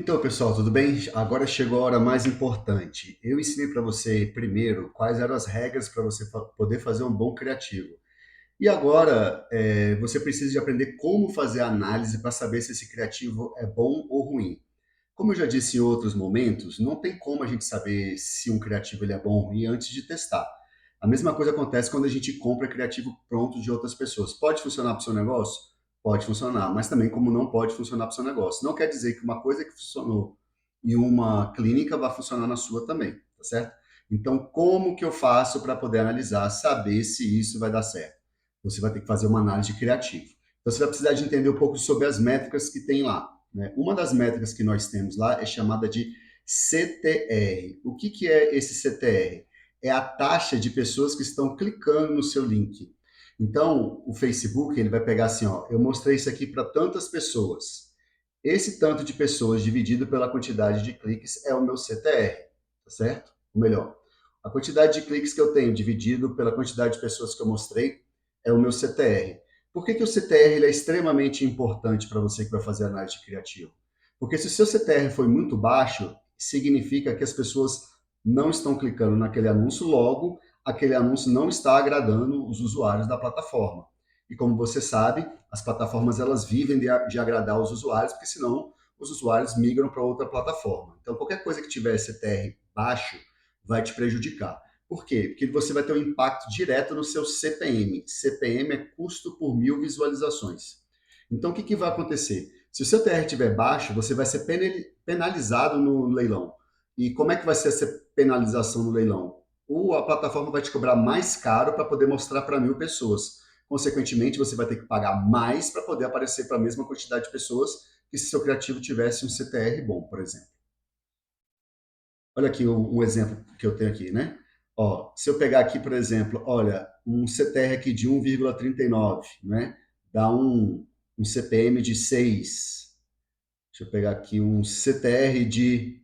Então, pessoal, tudo bem? Agora chegou a hora mais importante. Eu ensinei para você primeiro quais eram as regras para você poder fazer um bom criativo. E agora você precisa de aprender como fazer a análise para saber se esse criativo é bom ou ruim. Como eu já disse em outros momentos, não tem como a gente saber se um criativo ele é bom ou ruim antes de testar. A mesma coisa acontece quando a gente compra criativo pronto de outras pessoas. Pode funcionar para o seu negócio? Pode funcionar, mas também como não pode funcionar para o seu negócio. Não quer dizer que uma coisa que funcionou em uma clínica vai funcionar na sua também, tá certo? Então, como que eu faço para poder analisar, saber se isso vai dar certo? Você vai ter que fazer uma análise de criativo. Então, você vai precisar de entender um pouco sobre as métricas que tem lá, né? Uma das métricas que nós temos lá é chamada de CTR. O que é esse CTR? É a taxa de pessoas que estão clicando no seu link. Então, o Facebook ele vai pegar assim, ó, eu mostrei isso aqui para tantas pessoas. Esse tanto de pessoas dividido pela quantidade de cliques é o meu CTR, tá certo? Ou melhor, a quantidade de cliques que eu tenho dividido pela quantidade de pessoas que eu mostrei é o meu CTR. Por que o CTR ele é extremamente importante para você que vai fazer análise de criativo? Porque se o seu CTR foi muito baixo, significa que as pessoas não estão clicando naquele anúncio, logo, aquele anúncio não está agradando os usuários da plataforma. E como você sabe, as plataformas elas vivem de agradar os usuários, porque senão os usuários migram para outra plataforma. Então, qualquer coisa que tiver CTR baixo vai te prejudicar. Por quê? Porque você vai ter um impacto direto no seu CPM. CPM é custo por mil visualizações. Então, o que vai acontecer? Se o seu TR estiver baixo, você vai ser penalizado no leilão. E como é que vai ser essa penalização no leilão? A plataforma vai te cobrar mais caro para poder mostrar para 1.000 pessoas. Consequentemente, você vai ter que pagar mais para poder aparecer para a mesma quantidade de pessoas que se seu criativo tivesse um CTR bom, por exemplo. Olha aqui um exemplo que eu tenho aqui, né? Ó, se eu pegar aqui, por exemplo, olha, um CTR aqui de 1,39, né? Dá um CPM de 6. Deixa eu pegar aqui um CTR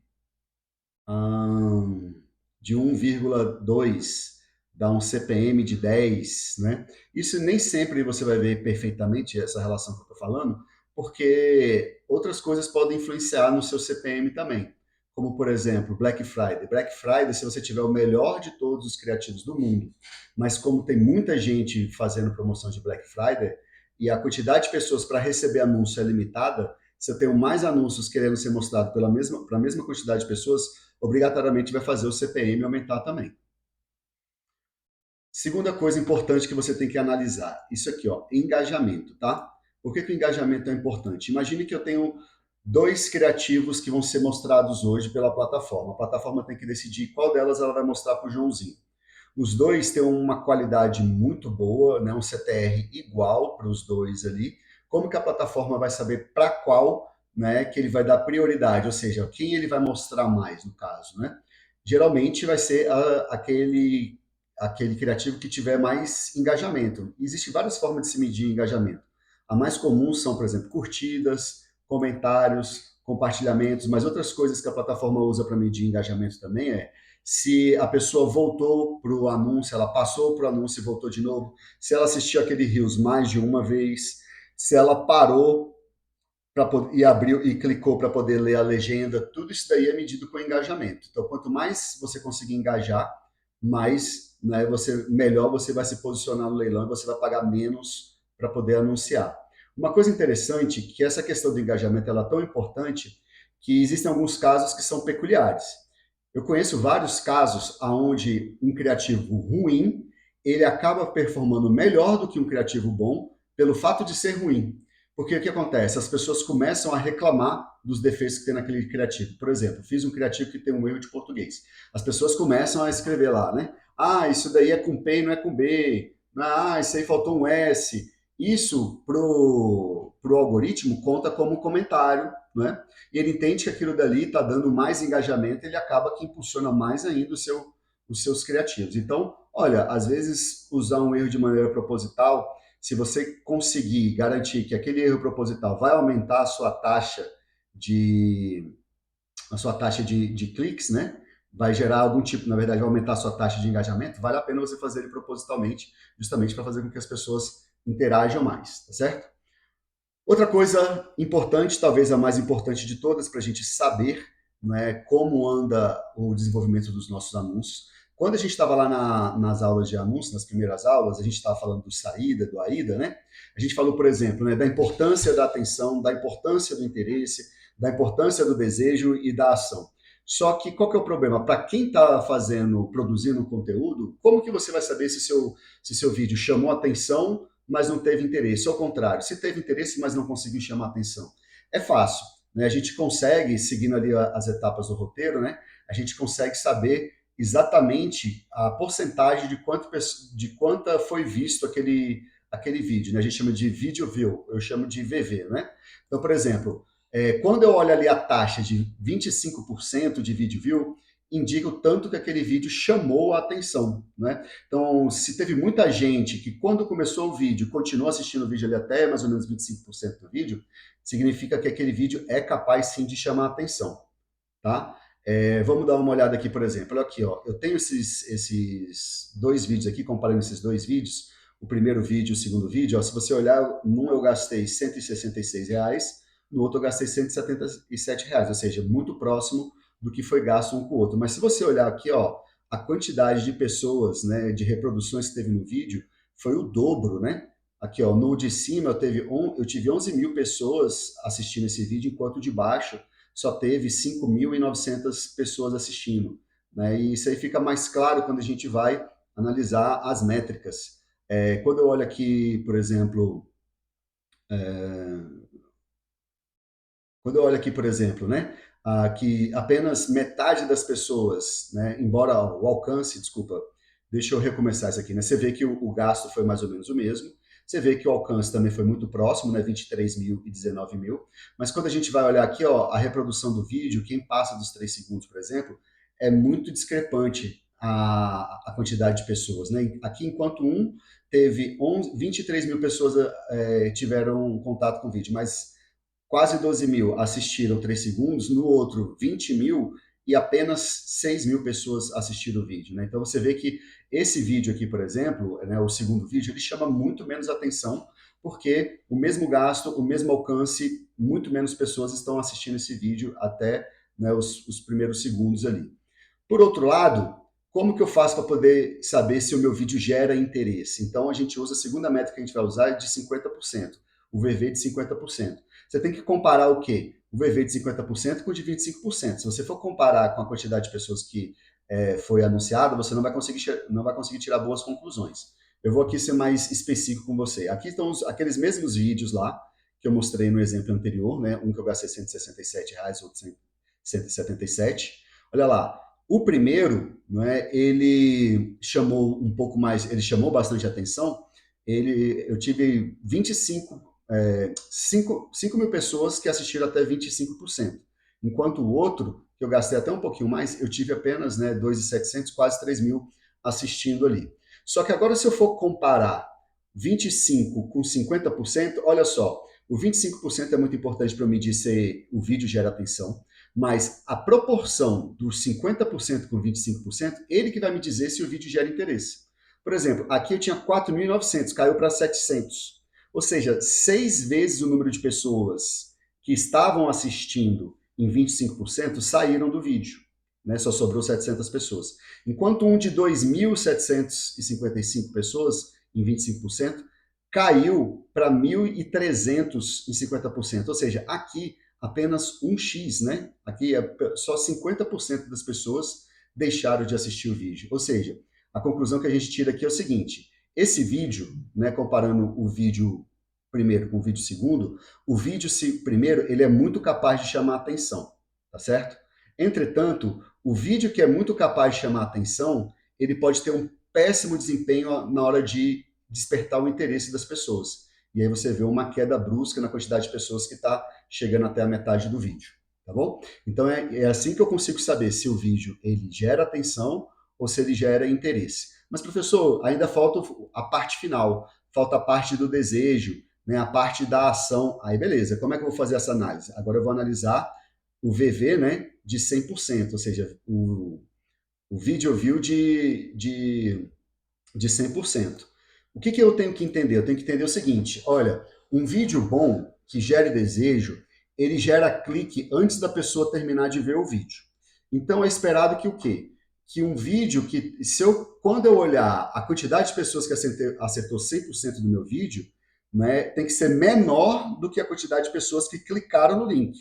hum, de 1,2, dá um CPM de 10, né? Isso nem sempre você vai ver perfeitamente essa relação que eu estou falando, porque outras coisas podem influenciar no seu CPM também. Como, por exemplo, Black Friday. Black Friday, se você tiver o melhor de todos os criativos do mundo, mas como tem muita gente fazendo promoção de Black Friday e a quantidade de pessoas para receber anúncio é limitada, se eu tenho mais anúncios querendo ser mostrado para a mesma quantidade de pessoas, obrigatoriamente vai fazer o CPM aumentar também. Segunda coisa importante que você tem que analisar, isso aqui, ó, engajamento, tá? Por que o engajamento é importante? Imagine que eu tenho dois criativos que vão ser mostrados hoje pela plataforma. A plataforma tem que decidir qual delas ela vai mostrar para o Joãozinho. Os dois têm uma qualidade muito boa, né? Um CTR igual para os dois ali. Como que a plataforma vai saber para qual, né, que ele vai dar prioridade? Ou seja, quem ele vai mostrar mais, no caso, né? Geralmente vai ser aquele criativo que tiver mais engajamento. Existem várias formas de se medir engajamento. A mais comum são, por exemplo, curtidas, comentários, compartilhamentos, mas outras coisas que a plataforma usa para medir engajamento também é se a pessoa voltou para o anúncio, ela passou para o anúncio e voltou de novo, se ela assistiu aquele Reels mais de uma vez, se ela parou e abriu e clicou para poder ler a legenda, tudo isso daí é medido com engajamento. Então, quanto mais você conseguir engajar, mais, né, melhor você vai se posicionar no leilão e você vai pagar menos para poder anunciar. Uma coisa interessante é que essa questão do engajamento ela é tão importante que existem alguns casos que são peculiares. Eu conheço vários casos onde um criativo ruim ele acaba performando melhor do que um criativo bom pelo fato de ser ruim. Porque o que acontece? As pessoas começam a reclamar dos defeitos que tem naquele criativo. Por exemplo, fiz um criativo que tem um erro de português. As pessoas começam a escrever lá, né? Ah, isso daí é com P e não é com B. Ah, isso aí faltou um S. Isso pro algoritmo conta como comentário, né? E ele entende que aquilo dali está dando mais engajamento, ele acaba que impulsiona mais ainda os seus criativos. Então, olha, às vezes usar um erro de maneira proposital, se você conseguir garantir que aquele erro proposital vai aumentar de, a sua taxa de cliques, né? Vai gerar algum tipo, na verdade, vai aumentar a sua taxa de engajamento, vale a pena você fazer ele propositalmente, justamente para fazer com que as pessoas interajam mais, tá certo? Outra coisa importante, talvez a mais importante de todas, para a gente saber, né, como anda o desenvolvimento dos nossos anúncios. Quando a gente estava lá nas aulas de anúncios, nas primeiras aulas, a gente estava falando do saída, do AIDA, né? A gente falou, por exemplo, né, da importância da atenção, da importância do interesse, da importância do desejo e da ação. Só que qual que é o problema? Para quem está fazendo, produzindo um conteúdo, como que você vai saber se seu vídeo chamou atenção, mas não teve interesse? Ou ao contrário, se teve interesse, mas não conseguiu chamar atenção? É fácil, né? A gente consegue, seguindo ali as etapas do roteiro, né? A gente consegue saber exatamente a porcentagem de quanta foi visto aquele vídeo, né? A gente chama de video view, eu chamo de VV, né? Então, por exemplo, quando eu olho ali a taxa de 25% de vídeo view, indica o tanto que aquele vídeo chamou a atenção, né? Então, se teve muita gente que quando começou o vídeo continuou assistindo o vídeo ali até mais ou menos 25% do vídeo, significa que aquele vídeo é capaz sim de chamar a atenção, tá? Vamos dar uma olhada aqui, por exemplo. Olha aqui, ó. Eu tenho esses dois vídeos aqui, comparando esses dois vídeos, o primeiro vídeo e o segundo vídeo. Ó, se você olhar, num eu gastei R$ 166, no outro eu gastei R$ 177, ou seja, muito próximo do que foi gasto um com o outro. Mas se você olhar aqui, ó, a quantidade de pessoas, né, de reproduções que teve no vídeo foi o dobro, né? Aqui, ó, no de cima eu tive 11 mil pessoas assistindo esse vídeo, enquanto o de baixo só teve 5.900 pessoas assistindo, né? E isso aí fica mais claro quando a gente vai analisar as métricas. Quando eu olho aqui, por exemplo, quando eu olho aqui, por exemplo, né, que apenas metade das pessoas, né, embora o alcance, desculpa, deixa eu recomeçar isso aqui, né, você vê que o gasto foi mais ou menos o mesmo, você vê que o alcance também foi muito próximo, né, 23 mil e 19 mil, mas quando a gente vai olhar aqui, ó, a reprodução do vídeo, quem passa dos 3 segundos, por exemplo, é muito discrepante a quantidade de pessoas, né? Aqui, enquanto teve 23 mil pessoas tiveram contato com o vídeo, mas quase 12 mil assistiram 3 segundos, no outro 20 mil e apenas 6 mil pessoas assistiram o vídeo, né? Então você vê que esse vídeo aqui, por exemplo, né, o segundo vídeo, ele chama muito menos atenção, porque o mesmo gasto, o mesmo alcance, muito menos pessoas estão assistindo esse vídeo até, né, os primeiros segundos ali. Por outro lado, como que eu faço para poder saber se o meu vídeo gera interesse? Então, a gente usa a segunda métrica que a gente vai usar de 50%, o VV de 50%. Você tem que comparar o quê? O VV de 50% com o de 25%. Se você for comparar com a quantidade de pessoas que foi anunciada, você não vai conseguir tirar boas conclusões. Eu vou aqui ser mais específico com você. Aqui estão aqueles mesmos vídeos lá que eu mostrei no exemplo anterior, né? Um que eu gastei R$ 167, outro 177. Olha lá, o primeiro, não é, ele chamou um pouco mais, ele chamou bastante atenção. Eu tive 5 mil pessoas que assistiram até 25%. Enquanto o outro, que eu gastei até um pouquinho mais, eu tive apenas, né, 2.700, quase 3 mil assistindo ali. Só que agora, se eu for comparar 25 com 50%, olha só, o 25% é muito importante para eu medir se o vídeo gera atenção, mas a proporção dos 50% com 25%, ele que vai me dizer se o vídeo gera interesse. Por exemplo, aqui eu tinha 4.900, caiu para 700. Ou seja, 6 vezes o número de pessoas que estavam assistindo em 25% saíram do vídeo. Né? Só sobrou 700 pessoas. Enquanto um de 2.755 pessoas, em 25%, caiu para 1.300 em 50%. Ou seja, aqui apenas um X, né? Aqui só 50% das pessoas deixaram de assistir o vídeo. Ou seja, a conclusão que a gente tira aqui é o seguinte: esse vídeo, né, comparando o vídeo primeiro com o vídeo segundo, o vídeo primeiro ele é muito capaz de chamar a atenção, tá certo? Entretanto, o vídeo que é muito capaz de chamar a atenção, ele pode ter um péssimo desempenho na hora de despertar o interesse das pessoas. E aí você vê uma queda brusca na quantidade de pessoas que está chegando até a metade do vídeo, tá bom? Então é assim que eu consigo saber se o vídeo ele gera atenção ou se ele gera interesse. Mas professor, ainda falta a parte final, falta a parte do desejo, né, a parte da ação. Aí beleza, como é que eu vou fazer essa análise? Agora eu vou analisar o VV, né, de 100%, ou seja, o video view de 100%. O que eu tenho que entender? Eu tenho que entender o seguinte: olha, um vídeo bom, que gere desejo, ele gera clique antes da pessoa terminar de ver o vídeo. Então é esperado que o quê? Que um vídeo que, quando eu olhar a quantidade de pessoas que acertou 100% do meu vídeo, né, tem que ser menor do que a quantidade de pessoas que clicaram no link.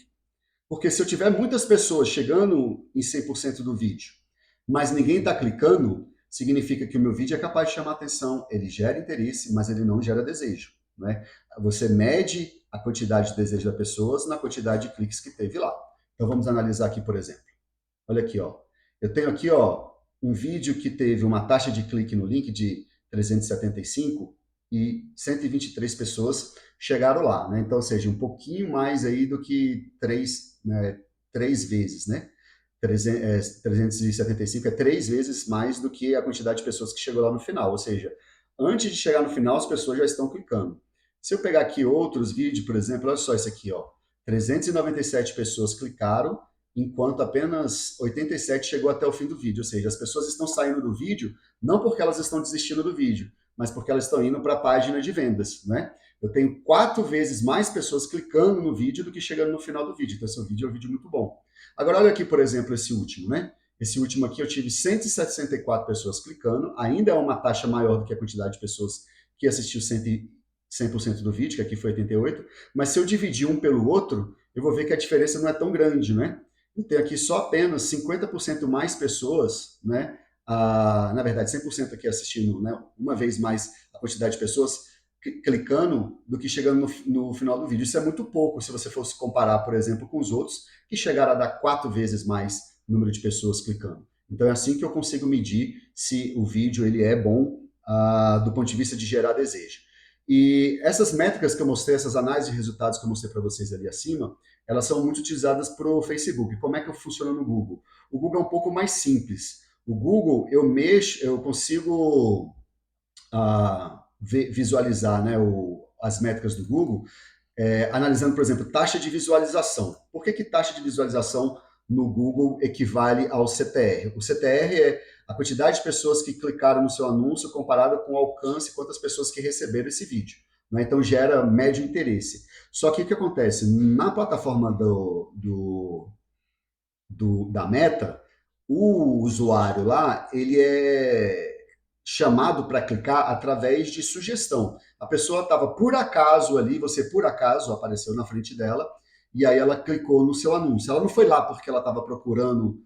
Porque se eu tiver muitas pessoas chegando em 100% do vídeo, mas ninguém está clicando, significa que o meu vídeo é capaz de chamar atenção, ele gera interesse, mas ele não gera desejo. Né? Você mede a quantidade de desejo das pessoas na quantidade de cliques que teve lá. Então vamos analisar aqui, por exemplo. Olha aqui, ó. Eu tenho aqui, ó, um vídeo que teve uma taxa de clique no link de 375 e 123 pessoas chegaram lá, né? Então, ou seja, um pouquinho mais aí do que três vezes, né? 375 é 3 vezes mais do que a quantidade de pessoas que chegou lá no final. Ou seja, antes de chegar no final, as pessoas já estão clicando. Se eu pegar aqui outros vídeos, por exemplo, olha só isso aqui, ó. 397 pessoas clicaram, enquanto apenas 87 chegou até o fim do vídeo. Ou seja, as pessoas estão saindo do vídeo não porque elas estão desistindo do vídeo, mas porque elas estão indo para a página de vendas, né? Eu tenho 4 vezes mais pessoas clicando no vídeo do que chegando no final do vídeo. Então, esse vídeo é um vídeo muito bom. Agora, olha aqui, por exemplo, esse último, né? Esse último aqui eu tive 164 pessoas clicando, ainda é uma taxa maior do que a quantidade de pessoas que assistiu 100% do vídeo, que aqui foi 88, mas se eu dividir um pelo outro, eu vou ver que a diferença não é tão grande, né? Eu tenho aqui só apenas 50% mais pessoas, né? Na verdade, 100% aqui assistindo, né? Uma vez mais a quantidade de pessoas clicando do que chegando no final do vídeo. Isso é muito pouco se você fosse comparar, por exemplo, com os outros, que chegaram a dar 4 vezes mais número de pessoas clicando. Então é assim que eu consigo medir se o vídeo ele é bom do ponto de vista de gerar desejo. E essas métricas que eu mostrei, essas análises de resultados que eu mostrei para vocês ali acima, elas são muito utilizadas para o Facebook. Como é que funciona no Google? O Google é um pouco mais simples. O Google, eu consigo visualizar, né, as métricas do Google, analisando, por exemplo, taxa de visualização. Por que taxa de visualização no Google equivale ao CTR? O CTR é a quantidade de pessoas que clicaram no seu anúncio comparado com o alcance, quantas pessoas que receberam esse vídeo. Né? Então, gera médio interesse. Só que o que acontece? Na plataforma da Meta, o usuário lá, ele é chamado para clicar através de sugestão. A pessoa estava por acaso ali, você por acaso apareceu na frente dela, e aí ela clicou no seu anúncio. Ela não foi lá porque ela estava procurando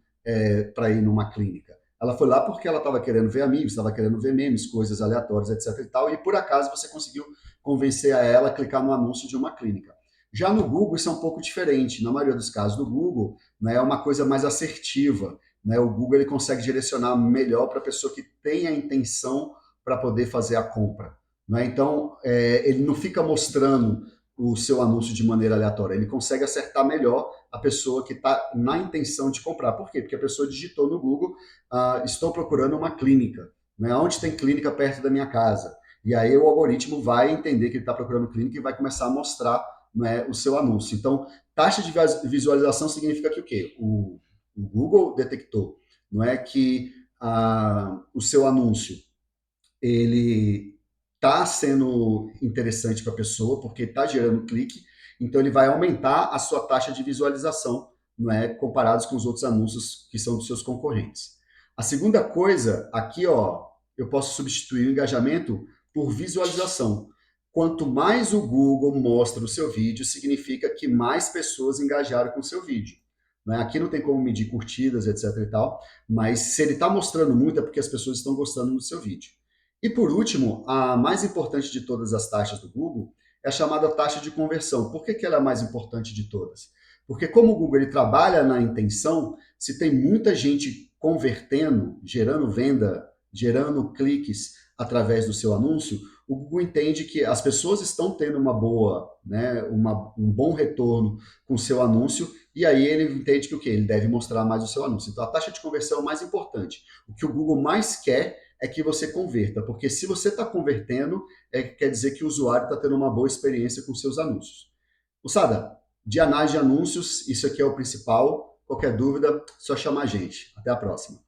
para ir numa clínica. Ela foi lá porque ela estava querendo ver amigos, estava querendo ver memes, coisas aleatórias, etc. e tal, e por acaso você conseguiu convencer a ela a clicar no anúncio de uma clínica. Já no Google, isso é um pouco diferente. Na maioria dos casos, no Google, né, é uma coisa mais assertiva. Né? O Google ele consegue direcionar melhor para a pessoa que tem a intenção para poder fazer a compra. Né? Então, ele não fica mostrando o seu anúncio de maneira aleatória. Ele consegue acertar melhor a pessoa que está na intenção de comprar. Por quê? Porque a pessoa digitou no Google, estou procurando uma clínica. Né? Onde tem clínica perto da minha casa? E aí o algoritmo vai entender que ele está procurando clínica e vai começar a mostrar, né, o seu anúncio. Então, taxa de visualização significa que o quê? O Google detectou, não é que o seu anúncio ele está sendo interessante para a pessoa porque está gerando clique, então ele vai aumentar a sua taxa de visualização, não é, comparados com os outros anúncios que são dos seus concorrentes. A segunda coisa aqui, ó, eu posso substituir o engajamento por visualização. Quanto mais o Google mostra o seu vídeo, significa que mais pessoas engajaram com o seu vídeo. Né? Aqui não tem como medir curtidas, etc e tal, mas se ele está mostrando muito é porque as pessoas estão gostando do seu vídeo. E por último, a mais importante de todas as taxas do Google é a chamada taxa de conversão. Por que ela é a mais importante de todas? Porque como o Google ele trabalha na intenção, se tem muita gente convertendo, gerando venda, gerando cliques através do seu anúncio, o Google entende que as pessoas estão tendo uma boa, né, um bom retorno com o seu anúncio, e aí ele entende que o quê? Ele deve mostrar mais o seu anúncio. Então a taxa de conversão é o mais importante. O que o Google mais quer é que você converta, porque se você está convertendo, quer dizer que o usuário está tendo uma boa experiência com seus anúncios. Moçada, de análise de anúncios, isso aqui é o principal. Qualquer dúvida, só chamar a gente. Até a próxima.